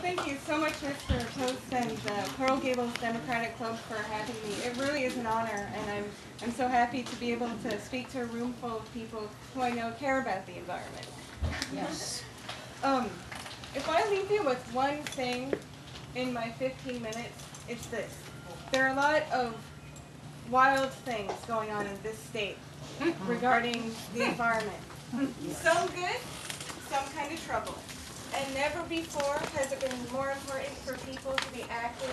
Thank you so much, Mr. Post and the Coral Gables Democratic Club for having me. It really is an honor, and I'm so happy to be able to speak to a room full of people who I know care about the environment. Yes. If I leave you with one thing in my 15 minutes, it's this. There are a lot of wild things going on in this state regarding the environment. Some good, some kind of trouble. And never before has it been more important for people to be active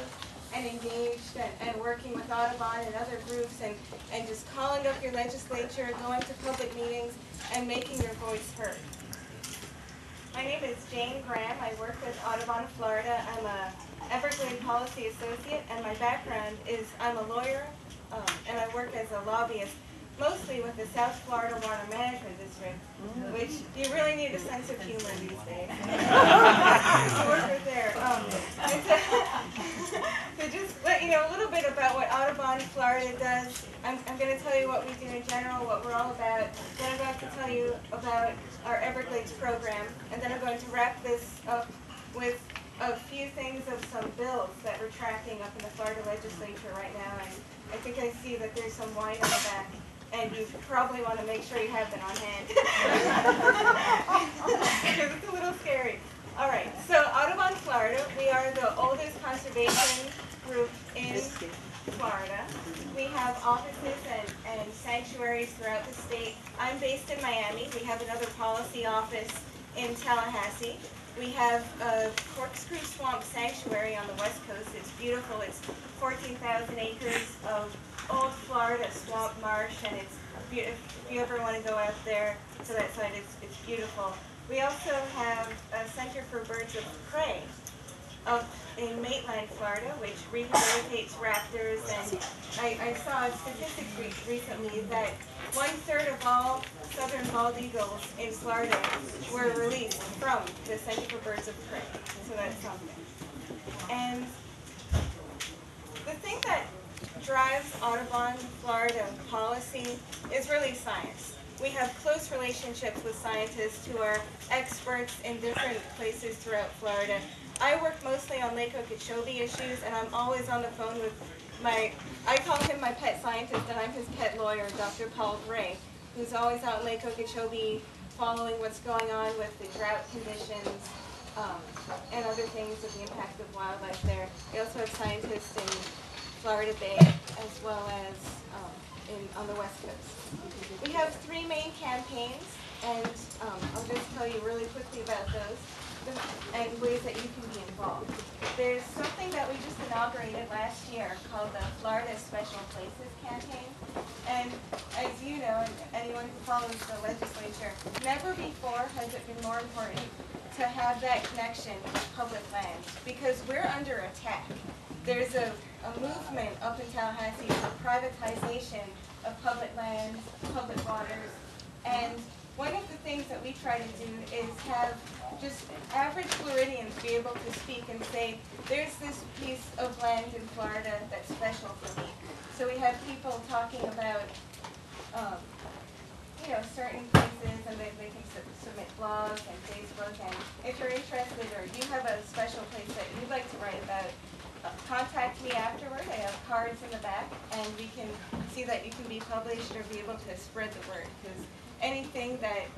and engaged and working with Audubon and other groups and just calling up your legislature, going to public meetings, and making your voice heard. My name is Jane Graham. I work with Audubon, Florida. I'm a Everglades Policy Associate, and my background is I'm a lawyer, and I work as a lobbyist, mostly with the South Florida Water Management District, which you really need a sense of humor these days to work with there. To just let you know a little bit about what Audubon, Florida does. I'm going to tell you what we do in general, what we're all about. Then I'm going to tell you about our Everglades program, and then I'm going to wrap this up with a few things of some bills that we're tracking up in the Florida legislature right now. And I think I see that there's some wine on the back, and you probably want to make sure you have that on hand, because it's a little scary. All right, so Audubon, Florida, we are the oldest conservation group in Florida. We have offices and sanctuaries throughout the state. I'm based in Miami. We have another policy office in Tallahassee. We have a Corkscrew Swamp Sanctuary on the west coast. It's beautiful. It's 14,000 acres of old Florida swamp marsh, and it's if you ever want to go out there to that side, it's beautiful. We also have a Center for Birds of Prey up in Maitland, Florida, which rehabilitates raptors, and I saw statistics recently that 1/3 of all southern bald eagles in Florida were released from the Center for Birds of Prey, so that's something. And the thing that drives Audubon, Florida policy is really science. We have close relationships with scientists who are experts in different places throughout Florida. I work mostly on Lake Okeechobee issues, and I'm always on the phone with I call him my pet scientist, and I'm his pet lawyer, Dr. Paul Gray, who's always out in Lake Okeechobee following what's going on with the drought conditions and other things with the impact of wildlife there. We also have scientists in Florida Bay as well as on the West Coast. We have 3 main campaigns, and I'll just tell you really quickly about those and ways that you can be involved. There's something that we just inaugurated last year called the Florida Special Places Campaign. And as you know, and anyone who follows the legislature, never before has it been more important to have that connection with public lands, because we're under attack. There's a movement up in Tallahassee for privatization of public lands, public waters, and one of the things that we try to do is have just average Floridians be able to speak and say, there's this piece of land in Florida that's special for me. So we have people talking about certain places, and they can submit blogs and Facebook, and if you're interested or you have a special place that you'd like to write about, contact me afterward. I have cards in the back, and we can see that you can be published or be able to spread the word, because anything that,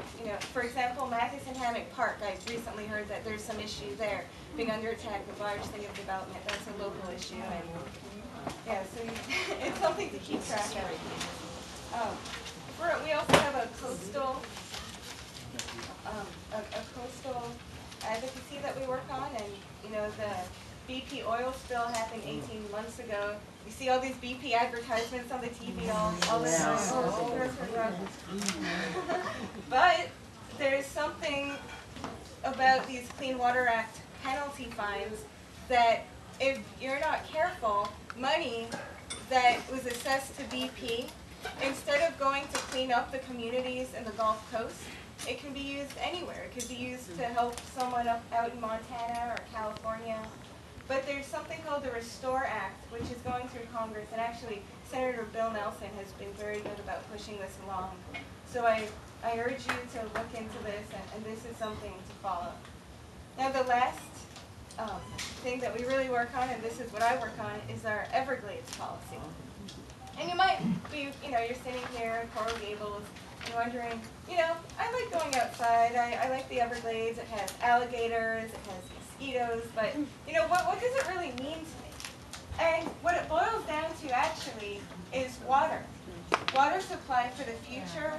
for example, Matheson Hammock Park, I recently heard that there's some issue there, being under attack with large thing of development. That's a local issue, and yeah, so it's something to keep track of. We also have a coastal advocacy that we work on, and the BP oil spill happened 18 months ago. You see all these BP advertisements on the TV all the time. But there's something about these Clean Water Act penalty fines that, if you're not careful, money that was assessed to BP, instead of going to clean up the communities in the Gulf Coast, it can be used anywhere. It could be used to help someone out in Montana or California. But there's something called the Restore Act, which is going through Congress, and actually Senator Bill Nelson has been very good about pushing this along. So I urge you to look into this, and this is something to follow. Now the last thing that we really work on, and this is what I work on, is our Everglades policy. And you might be, you're sitting here in Coral Gables and wondering, I like going outside. I like the Everglades. It has alligators. It has mosquitoes. But, what does it really mean to me? And what it boils down to actually is water. Water supply for the future,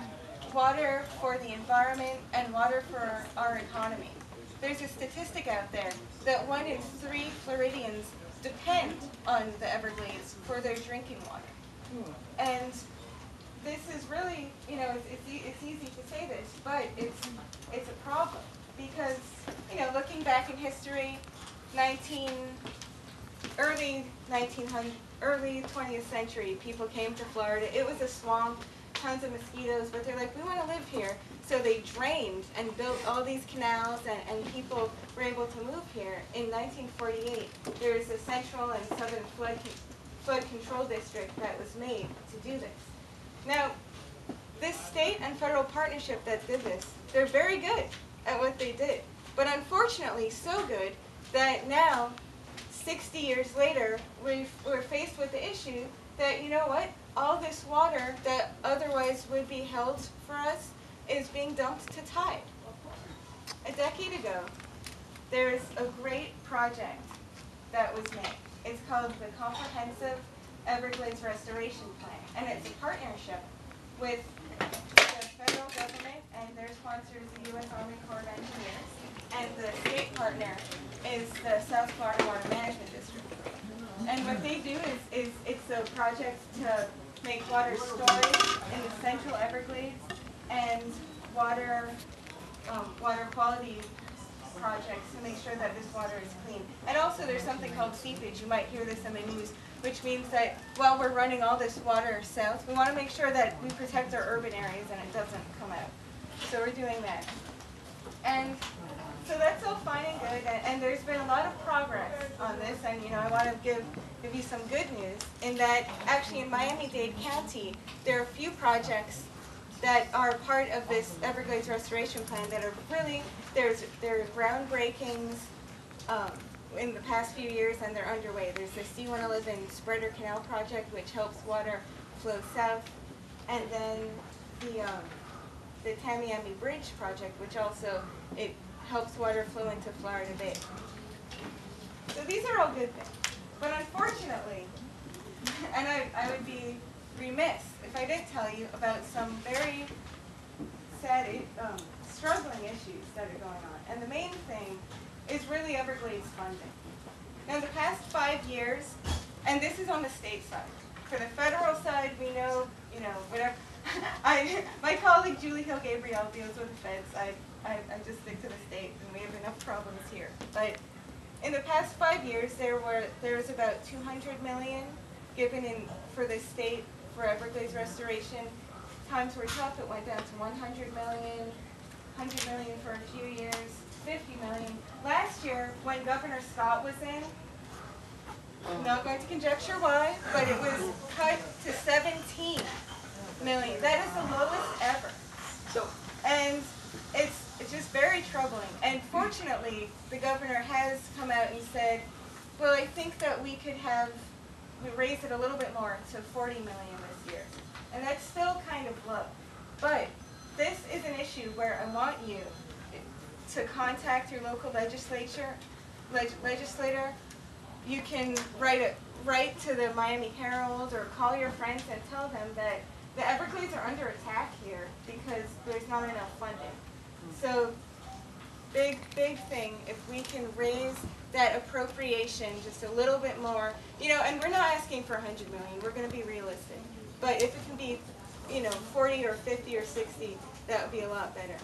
water for the environment, and water for our economy. There's a statistic out there that 1 in 3 Floridians depend on the Everglades for their drinking water. And this is really, it's easy to say this, but it's a problem because, looking back in history, early 20th century, people came to Florida. It was a swamp, tons of mosquitoes, but they're like, we want to live here. So they drained and built all these canals, and people were able to move here. In 1948, there was a central and southern flood control district that was made to do this. Now, this state and federal partnership that did this, they're very good at what they did. But unfortunately, so good that now, 60 years later, we're faced with the issue that, all this water that otherwise would be held for us is being dumped to tide. A decade ago, there's a great project that was made. It's called the Comprehensive Everglades Restoration Plan, and it's a partnership with the federal government, and their sponsor is the U.S. Army Corps of Engineers, and the state partner is the South Florida Water Management District. And what they do is it's a project to make water storage in the central Everglades and water quality projects to make sure that this water is clean. And also there's something called seepage. You might hear this in the news, which means that while we're running all this water south, we want to make sure that we protect our urban areas and it doesn't come out. So we're doing that. And so that's all fine and good, and there's been a lot of progress on this, and I want to give you some good news in that actually in Miami-Dade County, there are a few projects that are part of this Everglades Restoration Plan that are really, there are groundbreakings in the past few years, and they're underway. There's the C-111 Spreader Canal Project, which helps water flow south, and then the Tamiami Bridge Project, which also, it helps water flow into Florida Bay. So these are all good things. But unfortunately, and I would be remiss if I didn't tell you about some very sad, struggling issues that are going on. And the main thing is really Everglades funding. Now, the past 5 years, and this is on the state side. For the federal side, we know, whatever. My colleague Julie Hill-Gabriel deals with the feds. I just stick to the state, and we have enough problems here. But in the past 5 years, there was about $200 million given for the state for Everglades restoration. Times were tough; it went down to $100 million, $100 million for a few years, $50 million. Last year, when Governor Scott was in, I'm not going to conjecture why, but it was cut to $17 million. That is the lowest ever. And it's just very troubling. And fortunately, the governor has come out and said, well, I think that we raise it a little bit more to $40 million this year. And that's still kind of low. But this is an issue where I want you to contact your local legislator. You can write to the Miami Herald or call your friends and tell them that the Everglades are under attack here because there's not enough funding. So, big thing, if we can raise that appropriation just a little bit more, and we're not asking for $100 million, we're going to be realistic. But if it can be, 40 or 50 or 60, that would be a lot better.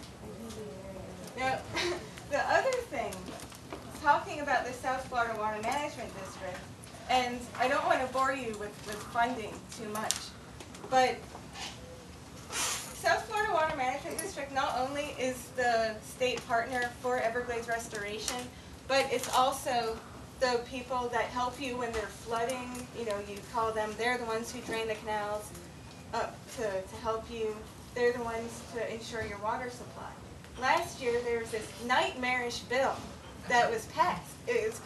Now, the other thing, talking about the South Florida Water Management District, and I don't want to bore you with funding too much, but South Florida Water Management District not only is the state partner for Everglades restoration, but it's also the people that help you when they're flooding. You call them. They're the ones who drain the canals to help you. They're the ones to ensure your water supply. Last year, there was this nightmarish bill that was passed. It was